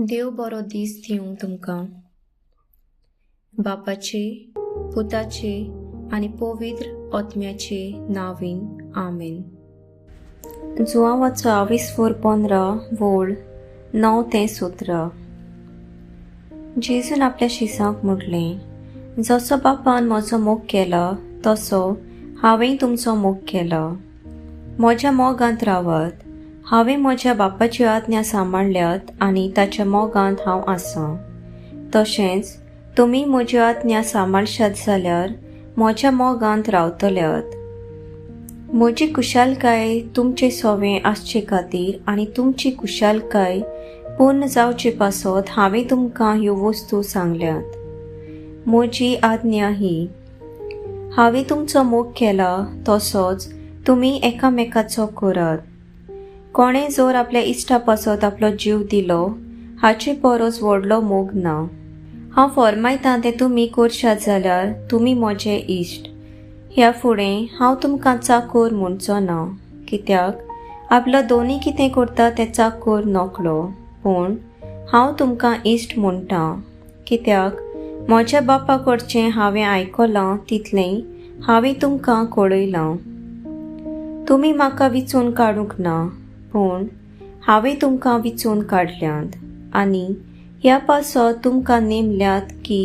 देव बरो दीस दिवं तुमकां. बापाचे, पुताचे आनी पवित्र आत्म्याचे नांवीन आमेन. जुआंवाचो 24:15 वोळ 9 ते 17. जेजून आपल्या शिसांक म्हटलें, जसो बापान म्हजो मोग केला तसो हांवें तुमचो मोग केला. म्हज्या मोगांत रावात. हांवें म्हज्या बापाच्यो आज्ञा सांबाळल्यात आनी ताच्या मोगांत हांव आसां. तशेंच तुमी म्हज्यो आज्ञा सांबाळशात जाल्यार म्हज्या मोगांत रावतल्यात. म्हजी कुशालकाय तुमचे सोवें आसचे खातीर आनी तुमची कुशालकाय पूर्ण जावचे पासत हांवें तुमकां ह्यो वस्तू सांगल्यात. म्हजी आज्ञा ही: हांवें तुमचो मोग केला तसोच तुमी एकामेकाचो करात. कोणें जर आपल्या इश्टा पासत आपलो जीव दिलो हाचे परस व्हडलो मोग ना. हांव फरमायतां तें तुमी करशात जाल्यार तुमी म्हजे इश्ट. ह्या फुडें हांव तुमकां चाकर म्हणचो ना, कित्याक आपलो दोनी कितें करता तें चाकर नकळो, पूण हांव तुमकां इश्ट म्हणटां, कित्याक म्हज्या बापा कडचें हांवें आयकलां तितलें हांवें तुमकां कळयलां. तुमी म्हाका विचून काडूंक ना, पूण हांवें तुमकां विचून काडल्यात आनी ह्या पासत तुमकां नेमल्यात की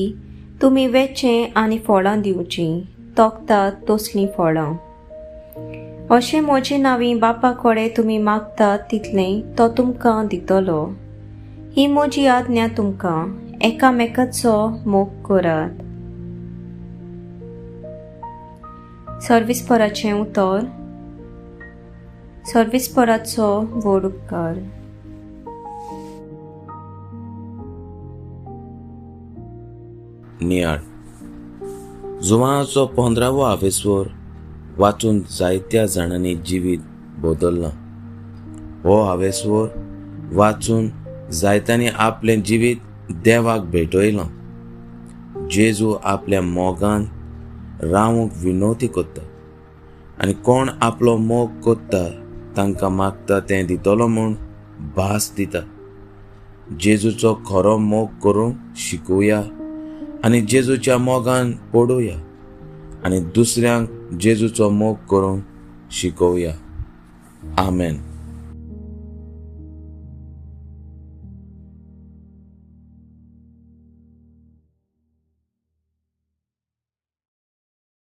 तुमी वेचें आनी फळां दिवचीं, तोखतात तसलीं फळां. अशें म्हजे नांवीं बापा कडेन तुमी मागतात तितलें तो तुमकां दितलो. ही म्हजी आज्ञा तुमकां: एकामेकाचो मोग करात. सर्विस्पराचें उतर. सर्विस्पराचो व्हड उपकार. नियाळ. जुआंवाचो 15वो हावेसवर वाचून जायत्या जाणांनी जिवीत बदल्लां. हो हावेसवर वाचून जायत्यांनी आपलें जिवीत देवाक भेटयलां. जेजू आपल्या मोगांत रावूंक विनवती कोत्ता आनी कोण आपलो मोग कोत्ता तांकां मागता तें दितलो म्हूण भास दिता. जेजूचो खरो मोग करूंक शिकुया आनी जेजूच्या मोगान पडुया आनी दुसऱ्यांक जेजूचो मोग करूंक शिकोवया. आमेन.